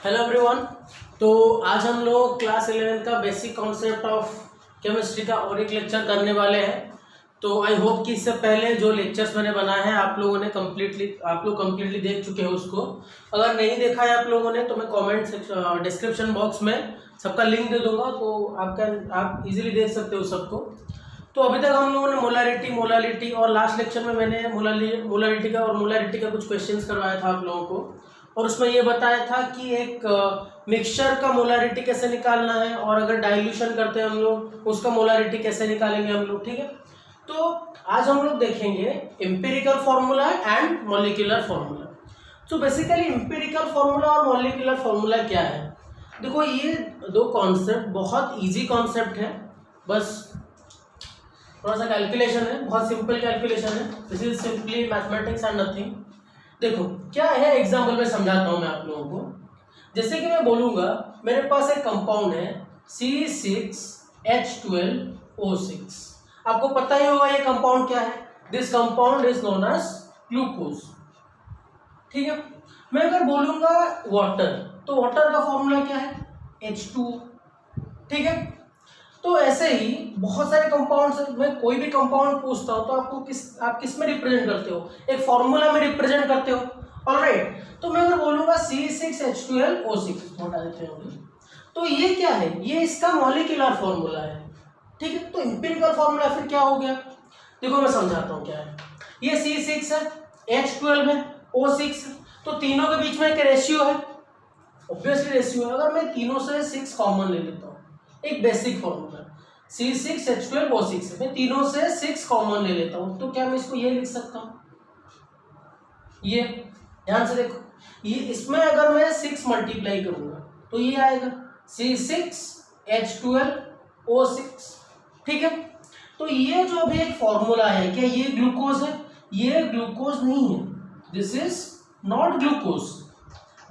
Hello everyone. तो आज हम लोग क्लास 11 का बेसिक कॉन्सेप्ट ऑफ केमिस्ट्री का और एक लेक्चर करने वाले हैं। तो आई होप कि इससे पहले जो लेक्चर्स मैंने बनाए हैं आप लोग कंप्लीटली देख चुके हो उसको। अगर नहीं देखा है आप लोगों ने तो मैं कमेंट डिस्क्रिप्शन बॉक्स में सबका लिंक दे दूंगा, तो आप इजीली देख सकते हो सबको। तो अभी तक हम लोगों ने मोलालिटी और लास्ट लेक्चर में मैंने मोलालिटी का कुछ क्वेश्चंस करवाया था आप लोगों को, और उसमें ये बताया था कि एक मिक्सचर का मोलारिटी कैसे निकालना है, और अगर डाइल्यूशन करते हैं हम लोग उसका मोलारिटी कैसे निकालेंगे हम लोग। ठीक है, तो आज हम लोग देखेंगे empirical formula and molecular formula. तो बेसिकली एम्पिरिकल फॉर्मूला और मॉलिक्यूलर फॉर्मूला क्या है, देखो ये दो कॉन्सेप्ट बहुत इजी कॉन्सेप्ट है, बस थोड़ा सा कैलकुलेशन है, बहुत सिंपल कैलकुलेशन है। This is simply mathematics and nothing. देखो क्या है, एग्जाम्पल में समझाता हूं मैं आप लोगों को। जैसे कि मैं बोलूंगा मेरे पास एक कंपाउंड है C6H12O6। आपको पता ही होगा ये कंपाउंड क्या है। This compound is known as glucose. ठीक है, मैं अगर बोलूंगा वाटर, तो वाटर का फॉर्मूला क्या है H2। ठीक है, तो ऐसे ही बहुत सारे कंपाउंड्स हैं। मैं कोई भी कंपाउंड पूछता हूं तो आप किस में रिप्रेजेंट करते हो, एक फॉर्मूला में रिप्रेजेंट करते हो। ऑलराइट, तो मैं अगर बोलूंगा C6H12O6 हटा देते हैं, तो ये क्या है, ये इसका मॉलिक्यूलर फॉर्मूला है। ठीक है, तो एम्पिरिकल फॉर्मूला फिर क्या हो गया, देखो मैं समझाता हूं क्या है। ये C6 है, H12 है, O6 है, तो तीनों के बीच में एक रेशियो है, ऑब्वियसली रेशियो है। अगर मैं तीनों से 6 कॉमन ले लेता हूं, एक बेसिक फॉर्मूला C6H12O6 है, मैं तीनों से 6 कॉमन ले लेता हूं, तो क्या मैं इसको ये लिख सकता हूं, ये ध्यान से देखो, ये इसमें अगर मैं 6 मल्टीप्लाई करूंगा तो ये आएगा C6H12O6। ठीक है, तो ये जो भी एक फॉर्मूला है, क्या ये ग्लूकोज है, ये ग्लूकोज नहीं है, this is not glucose,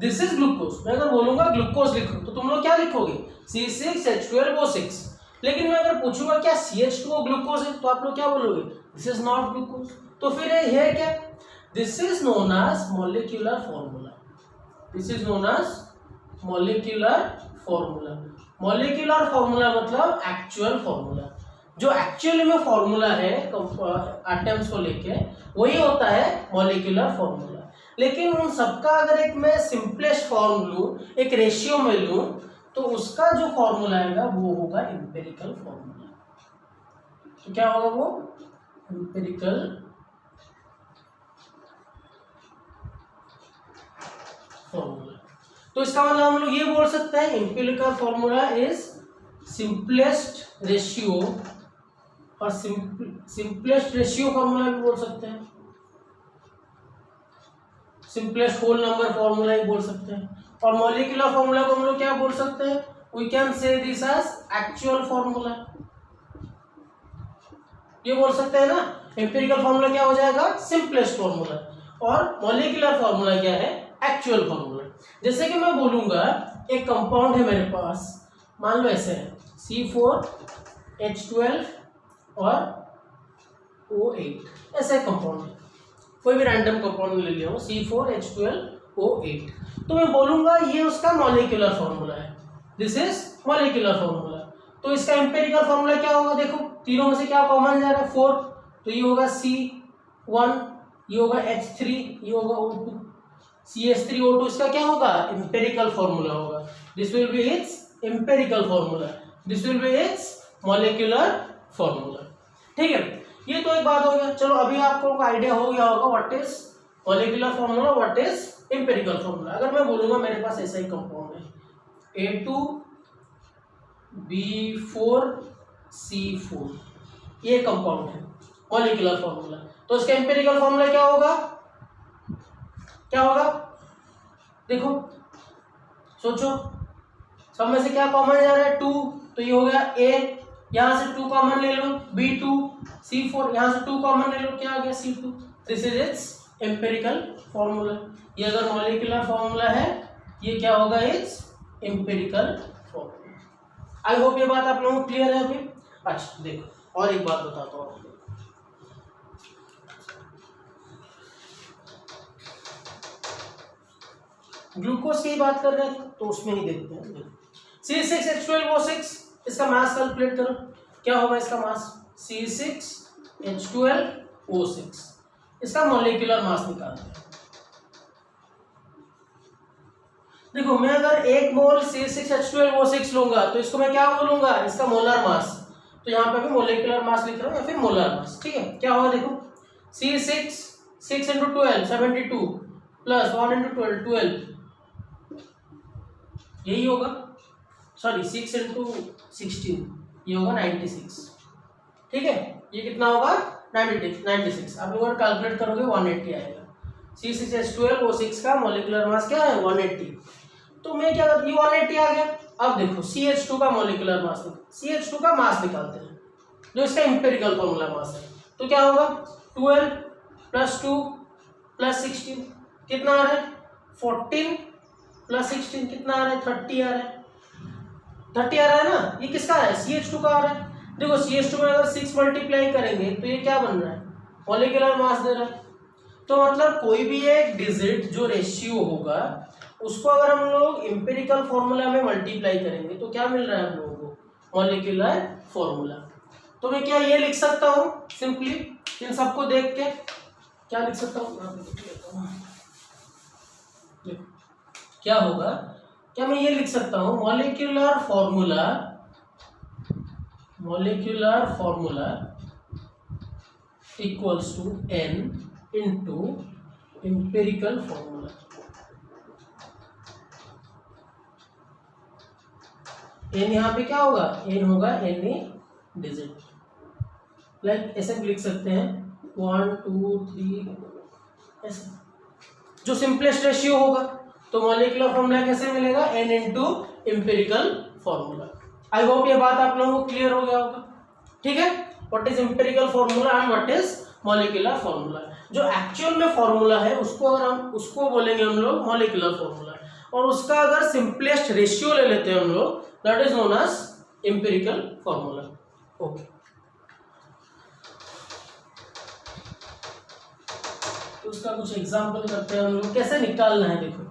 this is glucose. मैं अगर बोलूंगा ग्लूकोज लिखो तो तुम लोग क्या लिखोगे C6H12O6। लेकिन मैं अगर पूछूंगा क्या CH2O ग्लूकोज है, तो आप लोग क्या बोलोगे, दिस इज नॉट ग्लूकोज। तो फिर ये है क्या, this is known as molecular formula, this is known as molecular formula. Molecular formula मतलब एक्चुअल फॉर्मूला, जो एक्चुअली में फॉर्मूला है एटम्स को लेके, वही होता है मॉलिक्यूलर फॉर्मूला। लेकिन उन सबका अगर एक मैं सिंपलेस्ट फॉर्म लूं, एक रेशियो में लूं, तो उसका जो फॉर्मूला आएगा वो होगा एम्पिरिकल फॉर्मूला। तो क्या होगा वो एम्पिरिकल फॉर्मूला। तो इसका मतलब हम लोग ये बोल सकते हैं empirical formula is simplest ratio, और सिंपलेस्ट रेशियो फॉर्मूला भी बोल सकते हैं, सिंपलेस्ट होल नंबर फॉर्मूला ही बोल सकते हैं। और मॉलिक्यूलर फॉर्मूला को हम लोग क्या बोल सकते हैं, we can say this as actual formula, ये बोल सकते हैं ना। एम्पिरिकल फॉर्मूला क्या हो जाएगा, सिंपलेस्ट फॉर्मूला, और मॉलिक्यूलर फॉर्मूला क्या है, एक्चुअल फॉर्मूला। जैसे कि मैं बोलूंगा एक कंपाउंड है मेरे पास, मान लो ऐसे है C4H12 और O8, ऐसे कंपाउंड है, कोई भी रैंडम कंपाउंड ले लिया हूं C4H12O8, तो मैं बोलूंगा ये उसका मॉलिक्यूलर फॉर्मूला है, दिस इज मॉलिक्यूलर फॉर्मूला। तो इसका एम्पिरिकल फॉर्मूला क्या होगा, देखो तीनों में से क्या कॉमन जा रहा है 4, तो ये होगा C1, ये होगा H3, ये होगा O2, CH3O2, इसका क्या होगा एम्पिरिकल फॉर्मूला होगा, this will B it's empirical formula, this will B it's molecular formula. ठीक है, ये तो एक बात हो गया। चलो अभी आपको आइडिया हो गया होगा what is molecular formula, what is empirical formula. अगर मैं बोलूंगा मेरे पास ऐसा ही कंपाउंड है A2B4C4, ये कंपाउंड है, मॉलिक्यूलर फॉर्मूला। तो इसका एम्पिरिकल फॉर्मूला क्या होगा, क्या होगा, देखो सोचो, सब में से क्या कॉमन जा रहा है 2, तो ये हो गया A, यहां से 2 कॉमन ले लो, B2C4, यहां से 2 कॉमन ले लो, क्या आ गया C2। This is it's empirical formula. ये अगर मॉलिक्यूलर फॉर्मूला है, ये क्या होगा, it's empirical formula. I hope ये बात आप लोगों को क्लियर है अभी। अच्छा देखो और एक बात बताता हूँ, ग्लूकोज की बात कर रहे हैं तो उसमें ही देखते हैं। C6H12O6 इसका मास कैलकुलेट करो, क्या होगा इसका मास? C6H12O6 इसका मॉलिक्यूलर मास निकालते हैं। देखो मैं अगर 1 मोल C6H12O6 लूंगा तो इसको मैं क्या बोलूंगा? इसका मोलर मास। तो यहाँ पे भी मोलिकुलर मास लिख रहा हूँ या फिर मोलर मास, ठीक है। क्या होगा देखो, C6 6 × 12 72 प्लस 1 × 12 12, यही होगा। सॉरी 6 × 16 ये होगा 96, ठीक है। ये कितना होगा? 96। आप लोग कैलकुलेट करोगे 180 आएगा। C6H12O6 का मोलिकुलर मास क्या है? 180। तो मैं क्या करती हूँ, 180 आ गया। अब देखो CH2 का मोलिकुलर मास, CH2 का मास निकालते हैं जो इसका एम्पिरिकल फॉर्मूला मास है। तो क्या होगा? 12 + 2 + 16 कितना आ रहा है? 14 + 16 कितना आ रहा है? 30 आ रहा है। 30 आ रहा है ना, ये किसका है? CH2 का आ रहा है। देखो CH2 में अगर 6 मल्टीप्लाई करेंगे तो ये क्या बन रहा है? मॉलिक्यूलर मास दे रहा है। तो मतलब कोई भी एक डिजिट जो रेशियो होगा उसको अगर हम लोग एम्पिरिकल फॉर्मूला में मल्टीप्लाई करेंगे तो क्या मिल रहा है हम लोगों को? Molecular formula. तो मैं क्या ये लिख सकता हूँ सिंपली इन सबको देख के? क्या लिख सकता हूँ? क्या होगा? क्या मैं ये लिख सकता हूँ molecular formula equals to n into empirical formula. n यहाँ पे क्या होगा? n होगा n डिजिट। लाइक ऐसे भी लिख सकते हैं 1 2 3 ऐसे, जो सिंपलेस्ट रेशियो होगा। तो मॉलिक्यूलर फॉर्मूला कैसे मिलेगा? n into empirical formula. I hope ये बात आप लोगों को क्लियर हो गया होगा, ठीक है। What is empirical formula and what is molecular formula. जो एक्चुअल में फॉर्मूला है उसको अगर हम उसको बोलेंगे हम लोग मॉलिक्यूलर फॉर्मूला, और उसका अगर सिंपलेस्ट रेशियो ले लेते हैं हम लोग, that is known as empirical formula. Okay, तो उसका कुछ एग्जांपल करते हैं हम लोग, कैसे निकालना है। देखो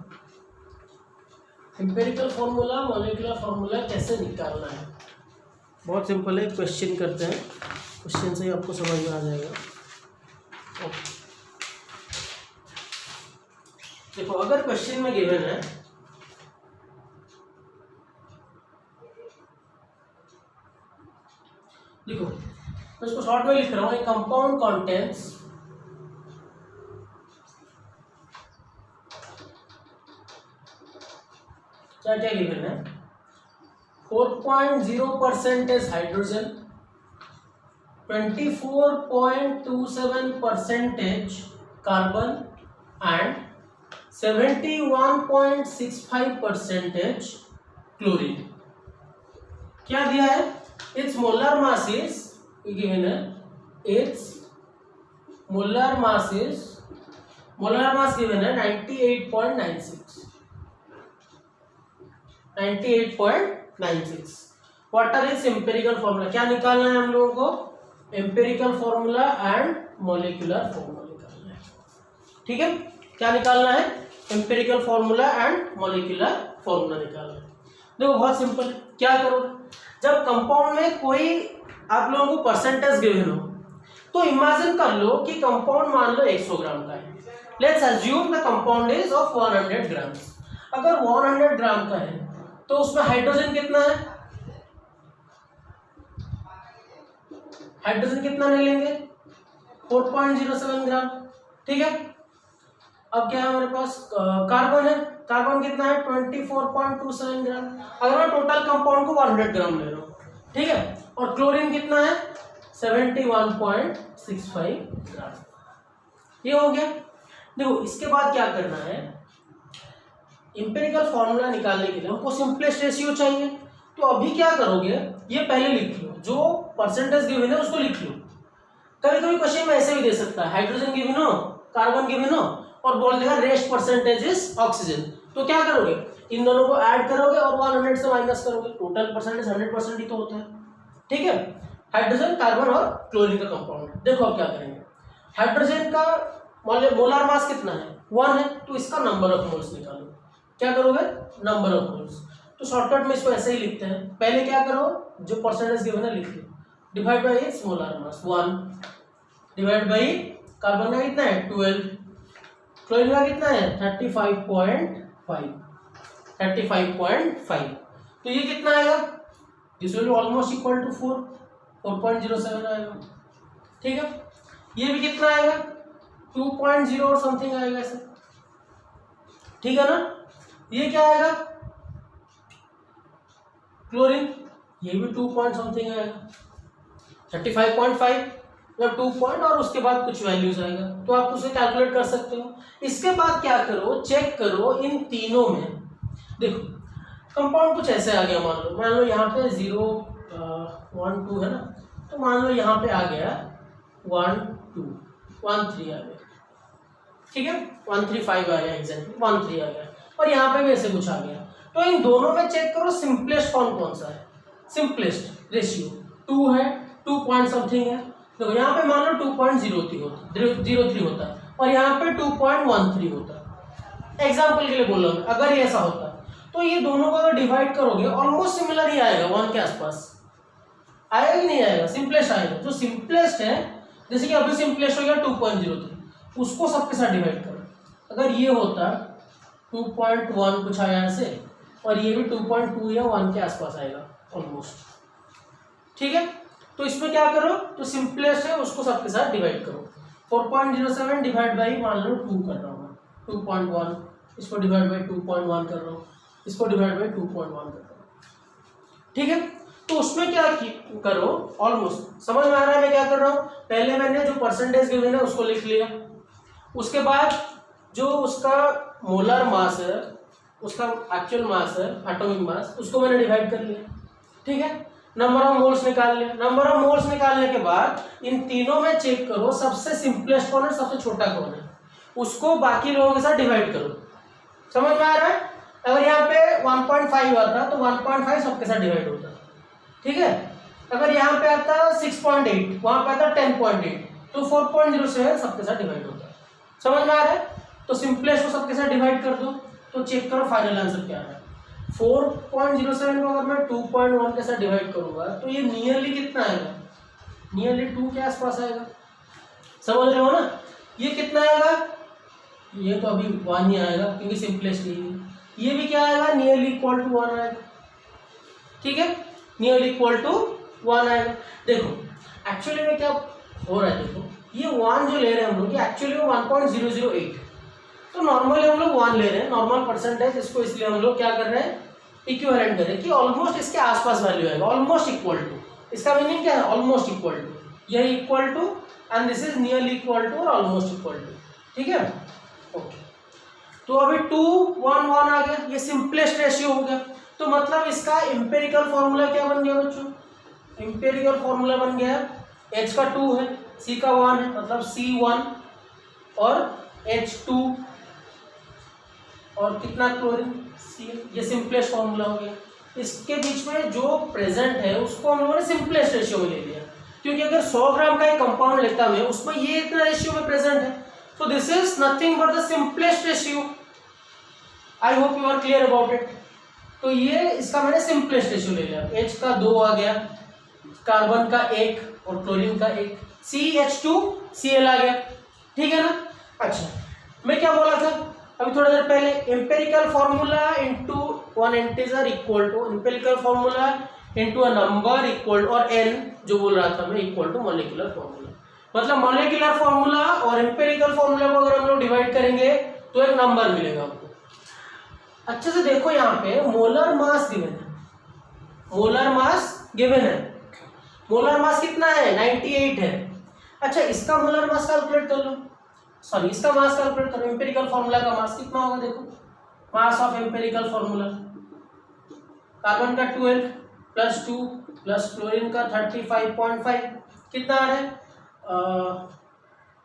एम्पिरिकल फॉर्मूला, मॉलिक्यूलर फॉर्मूला कैसे निकालना है, बहुत सिंपल है। क्वेश्चन करते हैं, क्वेश्चन से ही आपको समझ में आ जाएगा। ओके, देखो अगर क्वेश्चन में गिवन है देखो मैं इसको शॉर्ट में लिख रहा हूं, ए कंपाउंड कंटेंट्स क्या क्या गिवन है? 4.0% हाइड्रोजन, 24.27% कार्बन एंड 71.65% क्लोरीन। क्या दिया है? It's molar mass is given है, इट्स मोलर मास गिवन है 98.96। What are its empirical formula? क्या निकालना है हम लोगों को? Empirical formula and molecular formula निकालना है, ठीक है। क्या निकालना है? Empirical formula and molecular formula निकालना है। देखो बहुत सिंपल, क्या करो, जब कंपाउंड में कोई आप लोगों को परसेंटेज गिवन हो तो इमेजिन कर लो कि कंपाउंड मान लो 100 ग्राम का है। Let's assume the compound is of 100 grams. अगर 100 ग्राम का है तो उसमें हाइड्रोजन कितना है? हाइड्रोजन कितना ले लेंगे? 4.07 ग्राम, ठीक है। अब क्या है हमारे पास? कार्बन है, कार्बन कितना है? 24.27 ग्राम। अगर मैं टोटल कंपाउंड को 100 ग्राम ले रहा हूँ, ठीक है। और क्लोरीन कितना है? 71.65 ग्राम। ये हो गया। देखो इसके बाद क्या करना है, एम्पिरिकल फॉर्मूला निकालने के लिए हमको सिंपलेस्ट रेशियो चाहिए। तो अभी क्या करोगे, ये पहले लिख लो, जो परसेंटेज गिवन है उसको लिख लो। कभी कभी क्वेश्चन में ऐसे भी दे सकता है, हाइड्रोजन गिवन हो, कार्बन गिवन हो और बोल देगा रेस्ट परसेंटेज इज ऑक्सीजन। तो क्या करोगे, इन दोनों को ऐड करोगे और 100 से माइनस करोगे, टोटल परसेंटेज 100% ही तो होता है, ठीक है। हाइड्रोजन, कार्बन और क्लोरीन का कंपाउंड। देखो अब क्या करेंगे, हाइड्रोजन का मोलर मास कितना है? 1 है, तो इसका नंबर ऑफ मोल्स निकालो। क्या करोगे, नंबर ऑफ मोल्स। तो शॉर्टकट में इसको ऐसे ही लिखते हैं, पहले क्या करो, जो परसेंटेज गिवन है लिख लो, divide by molar mass 1, divide by carbon का कितना है 12, क्लोरीन का कितना है 35.5, तो ये कितना आएगा, this will almost equal to 4.07 आएगा। ठीक है, ये भी कितना आएगा 2.0 और समथिंग आएगा ऐसे। ठीक है ना, ये क्या आएगा क्लोरीन, ये भी 2 पॉइंट समथिंग आएगा, 35.5 मतलब 2 पॉइंट और उसके बाद कुछ वैल्यूज आएगा, तो आप उसे कैलकुलेट कर सकते हो। इसके बाद क्या करो, चेक करो इन तीनों में, देखो कंपाउंड कुछ ऐसे आ गया, मान लो यहाँ पे 0 1 2 है ना, तो मान लो यहाँ पे आ गया 1 2 1 3 आ गया, ठीक है 1 3 5 आ गया, एग्जैक्टली 1 3 आ गया, और यहाँ पे भी ऐसे कुछ आ गया। तो इन दोनों में चेक करो सिंपलेस्ट फॉर्म कौन सा है, सिंपलेस्ट रेशियो 2 है, 2 पॉइंट समथिंग है, देखो यहाँ पे मान लो 2.03 होता है और यहाँ पे 2.13 होता है, एग्जाम्पल के लिए बोल रहा हूँ, अगर ये ऐसा होता तो ये दोनों को अगर डिवाइड करोगे ऑलमोस्ट सिमिलर ही आएगा, 1 के आसपास आएगा कि नहीं आएगा, सिंपलेस्ट आएगा। जो सिंपलेस्ट है, जैसे कि अभी सिंपलेस्ट हो गया 2.03, उसको सबके साथ डिवाइड करो, अगर ये होता 2.1 कुछ आया ऐसे, और ये भी 2.2 या 1 के आसपास आएगा ऑलमोस्ट। ठीक है, तो इसमें क्या करो, तो सिंपलेस्ट है उसको सबके साथ डिवाइड करो, 4.07 डिवाइड बाई मान लो 2 कर रहा हूँ, 2.1, इसको डिवाइड बाई 2.1 कर रहा हूँ, इसको डिवाइड बाई 2.1 कर रहा हूँ। ठीक है, तो उसमें क्या करो, ऑलमोस्ट समझ में आ रहा है मैं क्या कर रहा हूँ। पहले मैंने जो परसेंटेज गिवन है उसको लिख लिया, उसके बाद जो उसका मोलर मास है, उसका एक्चुअल मास है, एटॉमिक मास, उसको मैंने डिवाइड कर लिया। ठीक है, नंबर ऑफ मोल्स निकाल लिया। नंबर ऑफ मोल्स निकालने के बाद इन तीनों में चेक करो सबसे सिंपलेस्ट कौन है, सबसे छोटा कौन है, उसको बाकी लोगों के साथ डिवाइड करो। समझ में आ रहा है, अगर यहाँ पे 1.5 आता तो 1.5 सबके साथ डिवाइड होता। ठीक है, अगर यहाँ पे आता 6.8, वहां पे आता 10.8, तो 4.07 सबके साथ डिवाइड होता है। समझ में आ रहा है, तो सिंपलेस्ट को सबके साथ डिवाइड कर दो, तो चेक करो फाइनल आंसर क्या है। 4.07 को अगर मैं 2.1 के साथ डिवाइड करूंगा तो ये नियरली कितना आएगा, नियरली 2 के आसपास आएगा। समझ रहे हो ना, ये कितना आएगा, ये तो अभी 1 ही आएगा क्योंकि सिंपलेस्ट नहीं है। ये भी क्या आएगा, नियरली इक्वल टू 1 आएगा। ठीक है, नियरली इक्वल टू 1 आएगा। देखो एक्चुअली में क्या हो रहा है, देखो ये 1 जो ले रहे हैं हम लोग, ये एक्चुअली 1.008, तो नॉर्मली हम लोग 1 ले रहे हैं, नॉर्मल परसेंटेज, इसको इसलिए हम लोग क्या कर रहे हैं, इक्विवेलेंट कर रहे हैं कि ऑलमोस्ट इसके आसपास वैल्यू आएगा, ऑलमोस्ट इक्वल टू। इसका मीनिंग क्या है, ऑलमोस्ट इक्वल टू, यही equal to and this is nearly equal to और ऑलमोस्ट इक्वल टू। ठीक है, ओके, तो अभी 2 1 1 आ गया, ये सिंपलेस्ट रेशियो हो गया। तो मतलब इसका एम्पिरिकल फॉर्मूला क्या बन गया बच्चों, एम्पिरिकल फॉर्मूला बन गया, H का 2 है, C का 1 है, मतलब C1 और H2 और कितना क्लोरीन C, ये सिंपलेस्ट फॉर्मूला हो गया। इसके बीच में जो प्रेजेंट है उसको हम लोगों ने सिंपलेस्ट रेशियो में ले लिया, क्योंकि अगर 100 ग्राम का एक कंपाउंड लेता मैं, उसमें ये इतना रेशियो में प्रेजेंट है, so this is nothing but the simplest ratio. I hope you are clear about it. तो ये इसका मैंने सिंपलेस्ट रेशियो ले लिया, H का 2 आ गया, कार्बन का 1 और क्लोरीन का 1, CH2Cl आ गया। ठीक है ना, अच्छा मैं क्या बोला था अभी थोड़ा देर पहले, empirical formula into one integer equal to empirical formula into a number equal, और n जो बोल रहा था मैं इक्वल टू मॉलिक्यूलर फॉर्मूला। मतलब मॉलिक्यूलर फॉर्मूला और एम्पिरिकल फॉर्मूला को अगर हम लोग डिवाइड करेंगे तो एक नंबर मिलेगा हमको। अच्छे से देखो, यहाँ पे मोलर मास गिवन है, मोलर मास गिवन है, मोलर मास कितना है 98 है। अच्छा इसका मोलर मास कैलकुलेट कर लो, सॉरी इसका मास कैलकुलेट करो, एम्पिरिकल फॉर्मूला का मास कितना होगा, देखो mass of empirical formula, carbon का 12 प्लस 2 प्लस क्लोरीन का 35.5 कितना आ रहा है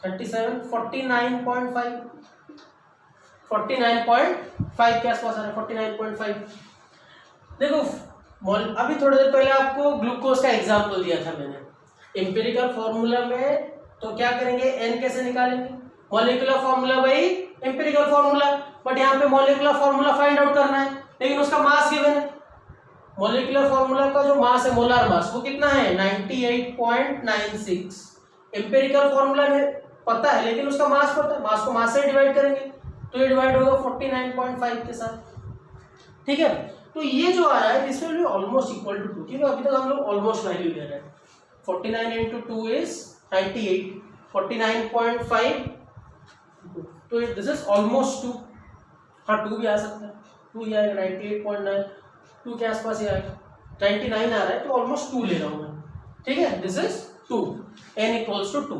37 49.5 के आसपास आ रहा है, 49.5। देखो अभी थोड़ी देर पहले आपको ग्लूकोज का एग्जांपल दिया था मैंने। एम्पिरिकल फॉर्मूला में तो क्या करेंगे, n कैसे निकालेंगे, molecular formula by empirical formula, but यहाँ पे मॉलिक्यूलर फॉर्मूला फाइंड आउट करना है, लेकिन उसका मास गिवन है। मॉलिक्यूलर फॉर्मूला का जो मास है, मोलार मास, वो कितना है 98.96। एम्पिरिकल फॉर्मूला में पता है लेकिन उसका मास पता है, मास को मास से डिवाइड करेंगे तो ये डिवाइड होगा 49.5 के साथ। ठीक है, तो ये जो आ रहा है this will be almost equal to 2, क्योंकि अभी तक हम लोग ऑलमोस्ट वैल्यू ले रहे हैं। 49 into 2 is 98, 49.5, तो दिस इज ऑलमोस्ट 2। हाँ 2 भी आ सकता है, 2 ही आएगा, 98.9 2 के आसपास ही आएगा, 99 आ रहा है तो ऑलमोस्ट 2 ले रहा हूँ मैं। ठीक है, this is 2, n equals to 2।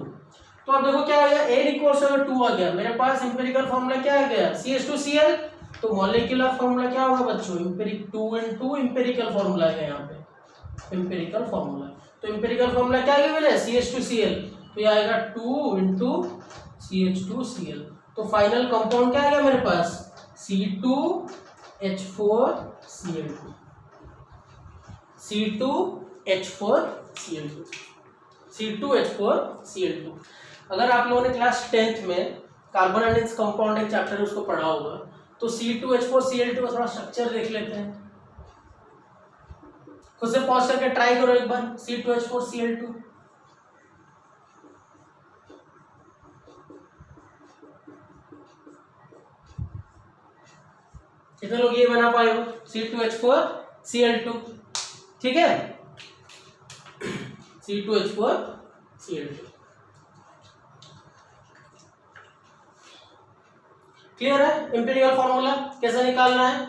तो अब देखो क्या आ गया, n इक्वल्स अगर 2 आ गया, मेरे पास एम्पिरिकल फॉर्मूला क्या आ गया CH2Cl, तो मॉलिक्यूलर फॉर्मूला क्या होगा बच्चों, 2 into एम्पिरिकल फॉर्मूला है यहाँ पे, एम्पिरिकल फॉर्मूला। तो एम्पिरिकल फॉर्मूला क्या गिवन है CH2Cl, तो ये आएगा 2 into CH2Cl। तो फाइनल कंपाउंड क्या आ गया मेरे पास C2H4Cl2, C2H4Cl2, C2H4Cl2। अगर आप लोगों ने क्लास 10th में कार्बन एनाइंस कंपाउंड एक चैप्टर है उसको पढ़ा होगा, तो C2H4Cl2 का थोड़ा स्ट्रक्चर देख लेते हैं। खुद से पॉज करके ट्राई करो एक बार, C2H4Cl2। कितने लोग ये बना पाए हो C2H4Cl2? ठीक है, C2H4Cl2 क्लियर है। एम्पिरिकल फॉर्मूला कैसे निकालना है,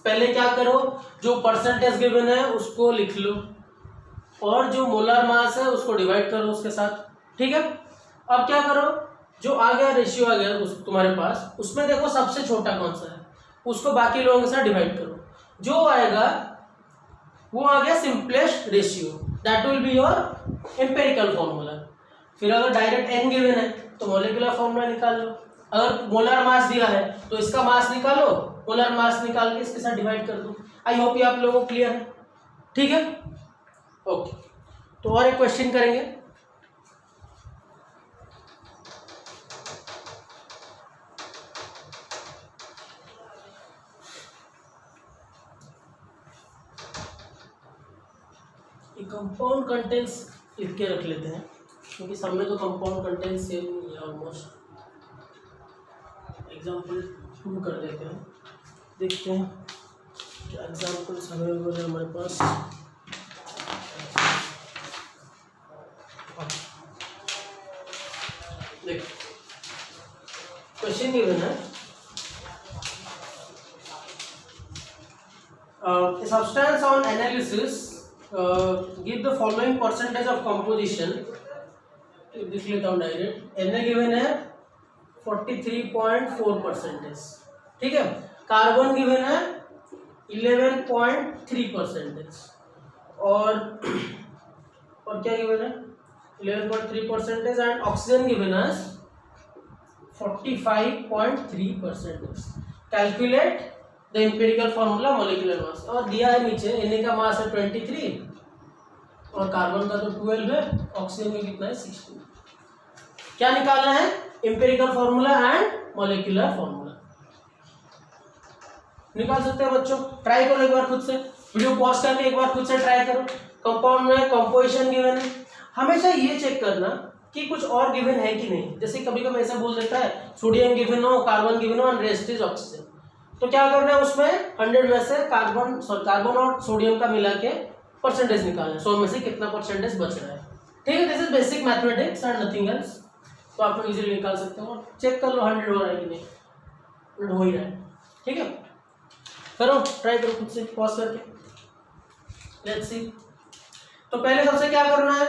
पहले क्या करो, जो परसेंटेज गिवन है उसको लिख लो और जो मोलर मास है उसको डिवाइड करो उसके साथ। ठीक है, अब क्या करो, जो आ गया रेशियो आ गया तुम्हारे पास, उसमें देखो सबसे छोटा कौन सा है उसको बाकी लोगों के साथ डिवाइड करो, जो आएगा वो आ गया simplest ratio, that will be your empirical formula. फिर अगर डायरेक्ट n गिवन है तो मॉलिक्यूलर फॉर्मूला निकाल लो, अगर मोलर मास दिया है तो इसका मास निकालो, मोलर मास निकाल के इसके साथ डिवाइड कर दो। आई होप ये आप लोगों को क्लियर है। ठीक है, ओके, तो और एक क्वेश्चन करेंगे। कंपाउंड कंटेंट्स लिख के रख लेते हैं क्योंकि सब में तो कंपाउंड कंटेंट्स सेम ही है ऑलमोस्ट। एग्जाम्पल 2 कर देते हैं, देखते हैं क्या एग्जाम्पल्स अवेलेबल है हमारे पास। देख क्वेश्चन गिवन है, substance on analysis give the following percentage of composition, लिख लेता हूँ डायरेक्ट। Na गिवन है 43.4%, ठीक है। कार्बन गिवन है 11.3%, और क्या गिवन है 11.3%, एंड ऑक्सीजन गिवन है 45.3%। Calculate the empirical formula molecular mass, और दिया है नीचे Na का मास है 23 और कार्बन का तो 12 है, ऑक्सीजन का कितना है 16। क्या निकालना है, empirical formula and molecular formula. निकाल सकते हैं बच्चों, ट्राई करो एक बार खुद से, वीडियो पॉज करके एक बार खुद से ट्राई करो। कंपाउंड में कंपोजिशन गिवन है, हमेशा ये चेक करना कि कुछ और गिवन है कि नहीं। जैसे कभी कभी ऐसा बोल देता है सोडियम गिवन हो, कार्बन गिवन हो एंड रेस्ट इज ऑक्सीजन, तो क्या करना है उसमें 100 में से कार्बन और सोडियम का मिला के परसेंटेज निकालना है, 100 में से कितना परसेंटेज बच रहा है। ठीक है, this is basic mathematics and nothing else. तो आप लोग इजीली निकाल सकते हो, चेक कर लो 100 हो रहा है कि नहीं, 100 हो ही रहा है। ठीक है, करो ट्राई करो खुद से पॉज करके, लेट्स सी। तो पहले सबसे क्या करना है,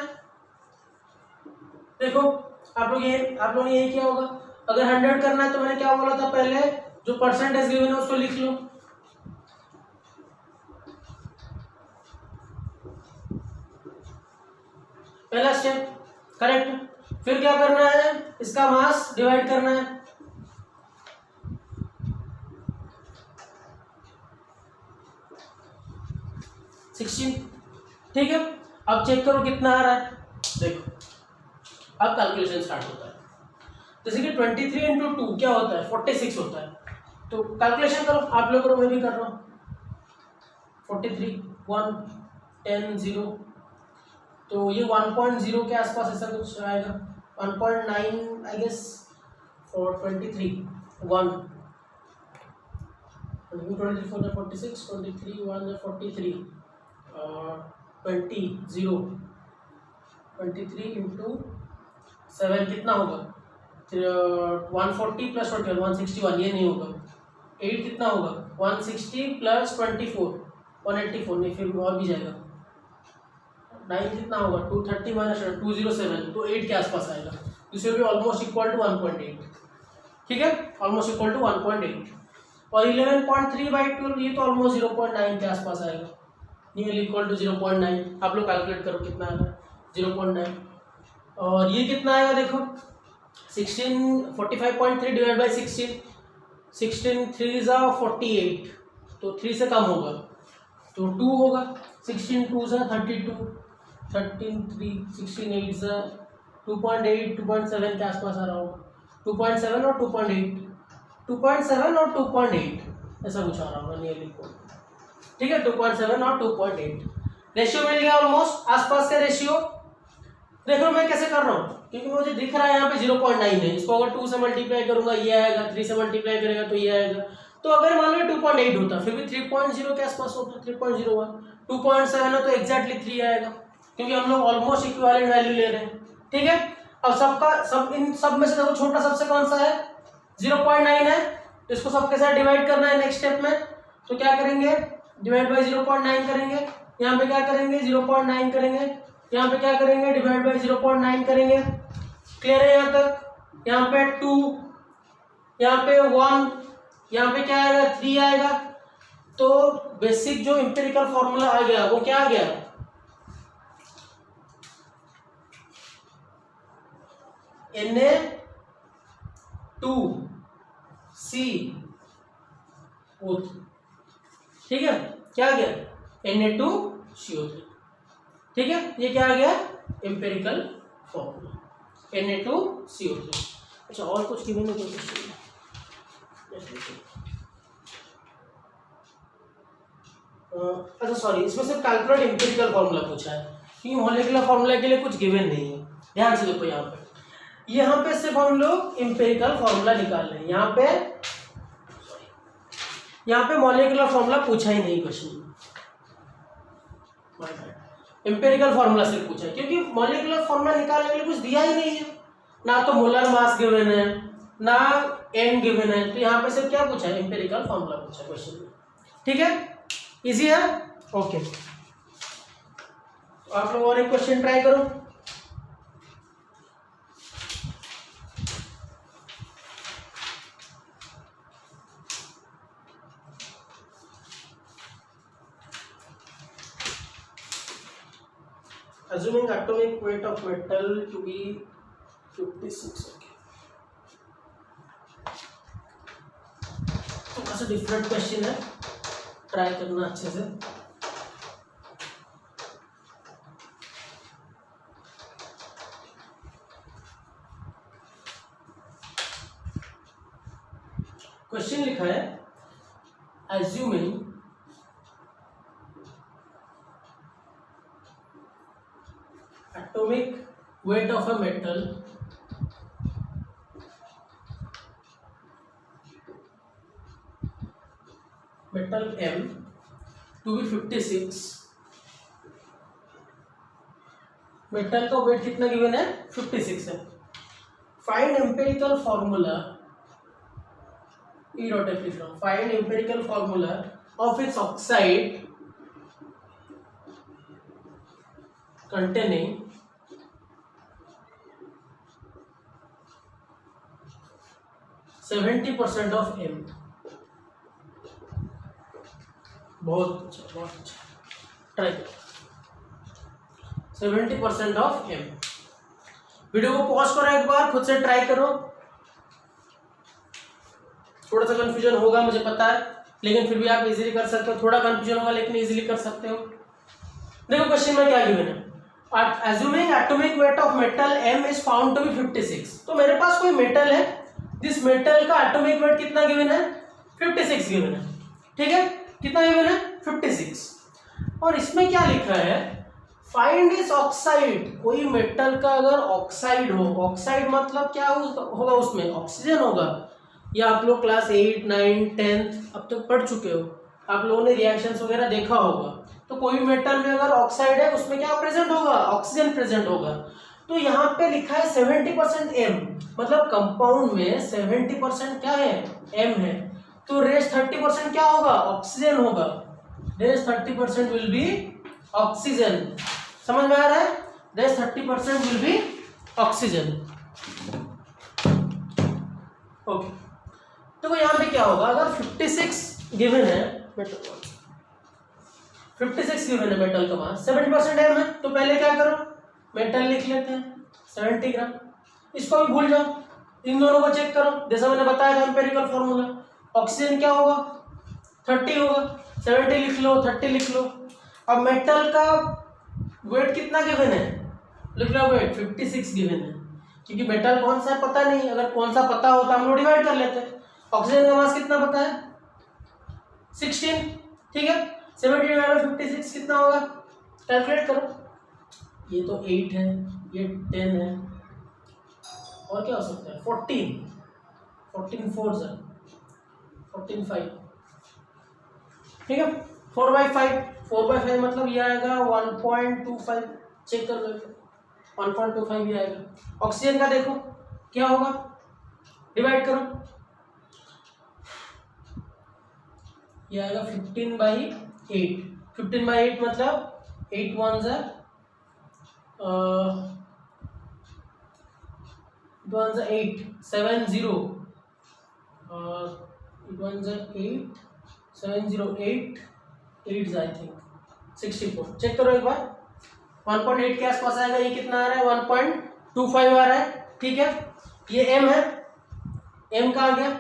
देखो आप लोग ने यही किया होगा। अगर 100 करना है तो मैंने क्या बोला था, पहले जो परसेंटेज गिवन है उसको लिख लो। पहला स्टेप करेक्ट। फिर क्या करना है, इसका मास डिवाइड करना है। ठीक है, अब चेक करो कितना आ रहा है। देखो अब कैलकुलेशन स्टार्ट होता है। जैसे कि 23 इंटू 2 क्या होता है 46 होता है। तो कैलकुलेशन करो, आप लोग करो, मैं भी कर रहा हूँ। 43 1 10 0, तो ये 1.0 के आसपास ऐसा कुछ आएगा, 1.9 आई गेस फॉर 23 1 23 4 46 23 1 43 20 0 23 इंटू 7 कितना होगा 140 प्लस 21 161, ये नहीं होगा। 8 कितना होगा 160 प्लस 24 184, नहीं फिर और भी जाएगा। 9 कितना होगा 230 माइनस 207, तो 8 के आसपास आएगा। This will be almost equal to 1.8, ठीक है, ऑलमोस्ट इक्वल टू 1.8। और 11.3/12 ये तो ऑलमोस्ट 0.9 के आसपास आएगा, नियरली इक्वल टू 0.9। आप लोग कैलकुलेट करो कितना आएगा 0.9। और ये कितना आएगा देखो 45.3 डिवाइड बाई 16, 16 3 ज़ा 48, तो 3 से कम होगा तो 2 होगा। 16 2 ज़ा 32, 13 3 16 8 ज़ा 2.8 2.7 के आसपास आ रहा होगा। 2.7 और 2.8, 2.7 और 2.8 ऐसा कुछ आ रहा होगा नियरली, ठीक है। 2.7 और 2.8 रेशियो मिल गया ऑलमोस्ट, आसपास का रेशियो। देख लो मैं कैसे कर रहा हूँ, क्योंकि मुझे दिख रहा है यहाँ पे 0.9 है। इसको अगर 2 से मल्टीप्लाई करूंगा ये आएगा, 3 से मल्टीप्लाई करेगा तो ये आएगा। तो अगर मान लो 2.8 होता फिर भी 3.0 के आसपास होता, 3.01। 2.7 है तो एग्जैक्टली 3 आएगा, क्योंकि हम लोग ऑलमोस्ट इक्विवेलेंट वैल्यू ले रहे हैं, ठीक है। अब सब इन सब में से देखो छोटा सबसे कौन सा है 0.9 है, तो इसको सबके साथ डिवाइड करना है नेक्स्ट स्टेप में। तो क्या करेंगे डिवाइड बाई 0.9 करेंगे, यहाँ पे क्या करेंगे 0.9 करेंगे, यहाँ पे क्या करेंगे डिवाइड बाई 0.9 करेंगे। क्लियर है यहाँ तक। यहाँ पे 2, यहाँ पे 1, यहाँ पे क्या आएगा 3 आएगा। तो बेसिक जो इंपेरिकल फॉर्मूला आ गया वो क्या आ गया Na2CO3, ठीक है। क्या आ गया Na2CO3, ठीक है। ये क्या आ गया एम्पेरिकल फॉर्मूला Na2CO3। अच्छा और कुछ की भी नहीं कोई क्वेश्चन, अच्छा सॉरी, इसमें सिर्फ कैलकुलेट एम्पेरिकल फॉर्मूला पूछा है, क्योंकि मॉलिक्यूलर फॉर्मूला के लिए कुछ गिवन नहीं है। ध्यान से देखो यहाँ पे सिर्फ हम लोग एम्पेरिकल फॉर्मूला निकाल रहे हैं। यहाँ पे मॉलिक्यूलर फॉर्मूला पूछा ही नहीं क्वेश्चन, एम्पेरिकल फॉर्मूला सिर्फ पूछा है, क्योंकि मॉलिक्यूलर फॉर्मूला निकालने के लिए कुछ दिया ही नहीं है, ना तो मोलर मास गिवन है ना एन गिवन है। तो यहाँ पे सिर्फ क्या पूछा है एम्पेरिकल फॉर्मूला पूछा क्वेश्चन में, ठीक है। इजी है, ओके। आप लोग और एक क्वेश्चन ट्राई करो। Assuming atomic weight of metal to be 56, okay. थोड़ा सा डिफरेंट क्वेश्चन है, ट्राई करना अच्छे से। क्वेश्चन लिखा है assuming atomic weight of a metal M to be 56। Metal का वेट कितना गिवन है 56 है। Find empirical formula find empirical formula of its oxide containing %70 of M। बहुत अच्छा ट्राई करो। 70% ऑफ M। वीडियो को पॉज करो एक बार, खुद से ट्राई करो। थोड़ा सा कंफ्यूजन होगा मुझे पता है, लेकिन फिर भी आप इजीली कर सकते हो। थोड़ा कंफ्यूजन होगा लेकिन इजीली कर सकते हो। देखो क्वेश्चन में क्या गिवन है, assuming atomic weight of metal M is found to be 56, तो मेरे पास कोई मेटल है, जिस मेटल का एटॉमिक वेट कितना गिवन है 56 गिवन है, ठीक है, कितना गिवन है 56। और इसमें क्या लिखा है, फाइंड इस ऑक्साइड, कोई मेटल का अगर ऑक्साइड हो, ऑक्साइड मतलब क्या होगा, उसमें ऑक्सीजन होगा, या आप लोग क्लास 8, 9, 10 अब तक पढ़ चुके हो, आप लोगों ने रिएक्शंस वगैरह देखा होगा। तो कोई मेटल में अगर ऑक्साइड है उसमें क्या प्रेजेंट होगा, ऑक्सीजन प्रेजेंट होगा। तो यहाँ पे लिखा है 70% M, मतलब कंपाउंड में 70% क्या है, M है, तो रेस्ट 30% क्या होगा, ऑक्सीजन होगा, रेस्ट 30% विल बी ऑक्सीजन। समझ में आ रहा है, rest 30% will be oxygen. Okay, तो यहाँ पे क्या होगा, अगर 56 गिवन है, 56 गिवन है मेटल का मास, 70% M है, तो पहले क्या करो, मेटल लिख लेते हैं 70 ग्राम, इसको भी भूल जाओ, इन दोनों को चेक करो, जैसा मैंने बताया था एम्पिरिकल फॉर्मूला, ऑक्सीजन क्या होगा 30 होगा, 70 लिख लो, 30 लिख लो। अब मेटल का वेट कितना गिवन है, लिख लो वेट 56 गिवन है, क्योंकि मेटल कौन सा है पता नहीं, अगर कौन सा पता होता हम लोग डिवाइड कर लेते हैं। ऑक्सीजन का मास कितना पता है 16, ठीक है, 70 डिवाइड बाय 56 कितना होगा, कैलकुलेट करो, ये तो 8 है, ये 10 है, और क्या हो सकता है 14 4 से 14 5, ठीक है, 4/5 मतलब ये आएगा 1.25, चेक कर लो 1.25 ये आएगा। ऑक्सीजन का देखो क्या होगा, डिवाइड करो, ये आएगा 15/8, 15/8 मतलब 8 1 जा 8 7 0 1 जा 8 7 0 8 8 आई थिंक 64, चेक करो एक बार, 1.8 के आसपास आएगा, ये कितना आ रहा है 1.25 आ रहा है, ठीक है, ये M है, M का आ गया,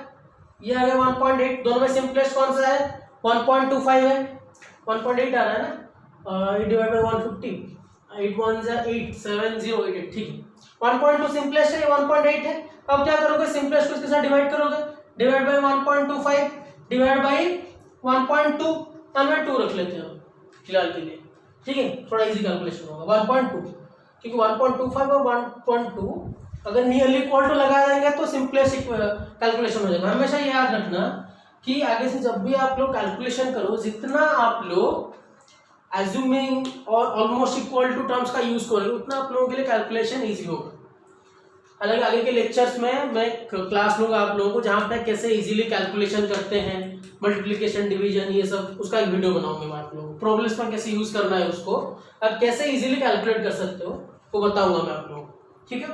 ये आ गया 1.8, दोनों में सिंपलेस्ट कौन सा है 1.25 है, 1.8 आ रहा है ना, 8 डिवाइड बाय 150, 8 1 जा 8 7 0 8 8, ठीक है, 1.2 सिंपलेस्ट है, 1.8 है। अब क्या करोगे, सिंपलेस्ट को इसके साथ डिवाइड करोगे, डिवाइड बाय 1.25 डिवाइड बाय 1.2, 2 रख लेते हो फिलहाल के लिए, ठीक है, थोड़ा इजी कैलकुलेशन होगा 1.2, क्योंकि 1.25 और 1.2 अगर नियरली इक्वल टू लगा देंगे तो सिंपलेस्ट कैलकुलेशन हो जाएगा। हमेशा याद रखना कि आगे से जब भी आप लोग कैलकुलेशन करो, जितना आप लोग एज्यूमिंग और ऑलमोस्ट इक्वल टू टर्म्स का यूज करोगे उतना आप लोगों के लिए कैलकुलेशन इजी होगा। हालांकि आगे के लेक्चर्स में मैं क्लास लूंगा आप लोगों को जहाँ पे कैसे इजीली कैलकुलेशन करते हैं, मल्टीप्लिकेशन डिवीजन ये सब, उसका एक वीडियो बनाऊंगा मैं आप लोगों को, प्रॉब्लम्स में कैसे यूज करना है उसको, आप कैसे इजीली कैलकुलेट कर सकते हो वो बताऊंगा मैं आप लोगों को, ठीक है।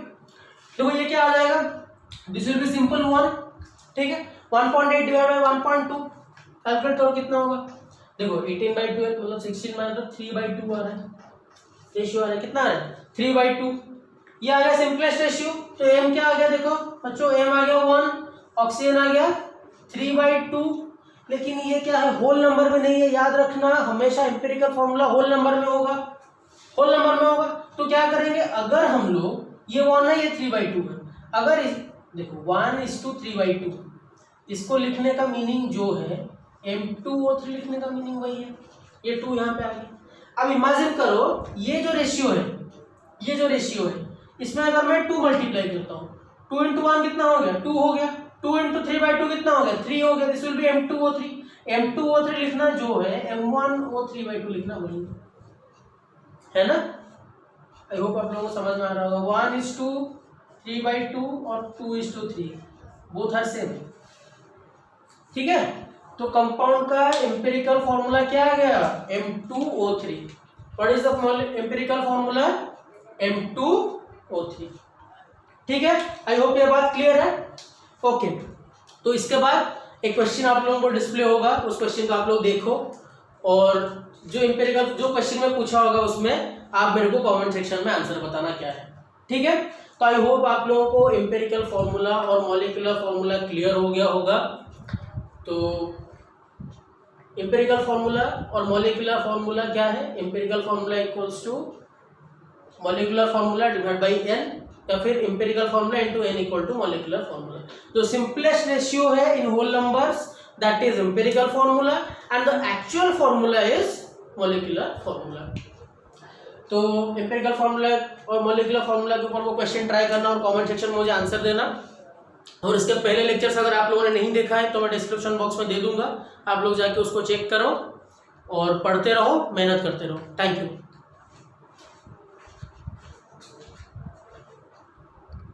देखो ये क्या आ जाएगा, दिस विल बी सिंपल 1, ठीक है, 1.8 डिवाइड बाय 1.2 कैलकुलेट करो कितना होगा, देखो 18/2 मतलब 16 मतलब 3/2 आ रहा है, रेशियो आ रहा है, कितना आ रहा है 3/2, ये आ गया सिंपलेस्ट रेशियो। तो m क्या आ गया, देखो बच्चों m आ गया 1, ऑक्सीजन आ गया 3/2, लेकिन ये क्या है होल नंबर में नहीं है, याद रखना हमेशा एम्पिरिकल फॉर्मूला होल नंबर में होगा, होल नंबर में होगा। तो क्या करेंगे, अगर हम लोग ये 1 है ये 3/2 है, अगर देखो 1:3/2, इसको लिखने का मीनिंग जो है M2O3 लिखने का मीनिंग वही है, ये 2 यहाँ पे आ गया। अब इमेजिन करो ये जो रेशियो है, ये जो रेशियो है इसमें अगर मैं 2 मल्टीप्लाई करता हूँ, 2 × 1 कितना हो गया 2 हो गया, 2 × 3/2 कितना हो गया 3 हो गया, this will B M2O3। M2O3 लिखना जो है M1O3/2 लिखना वही है ना। आई होप आप लोगों को समझ में आ रहा होगा, 1:3/2 और 2:3 बोथ आर सेम, ठीक है। तो कंपाउंड का एम्पिरिकल फॉर्मूला क्या आ गया M2O3। What is the empirical formula M2O3, ठीक है। आई होप ये बात क्लियर है, ओके। तो इसके बाद एक क्वेश्चन आप लोगों को डिस्प्ले होगा, उस क्वेश्चन को आप लोग देखो, और जो एम्पिरिकल जो क्वेश्चन में पूछा होगा उसमें आप मेरे को कमेंट सेक्शन में आंसर बताना क्या है, ठीक है। तो आई होप आप लोगों को एम्पिरिकल फॉर्मूला और मॉलिक्यूलर फॉर्मूला क्लियर हो गया होगा। तो एम्पिरिकल फॉर्मूला और मॉलिक्यूलर फॉर्मूला क्या है, empirical formula equals to molecular formula divide by N, या फिर empirical formula into N equal to molecular formula. जो सिंपलेस्ट रेशियो है in whole numbers that is empirical formula and the actual formula is molecular formula. तो empirical formula और molecular formula के ऊपर वो question try करना और कमेंट सेक्शन में मुझे आंसर देना। और इसके पहले लेक्चर्स अगर आप लोगों ने नहीं देखा है तो मैं डिस्क्रिप्शन बॉक्स में दे दूंगा, आप लोग जाके उसको चेक करो और पढ़ते रहो, मेहनत करते रहो। Thank you.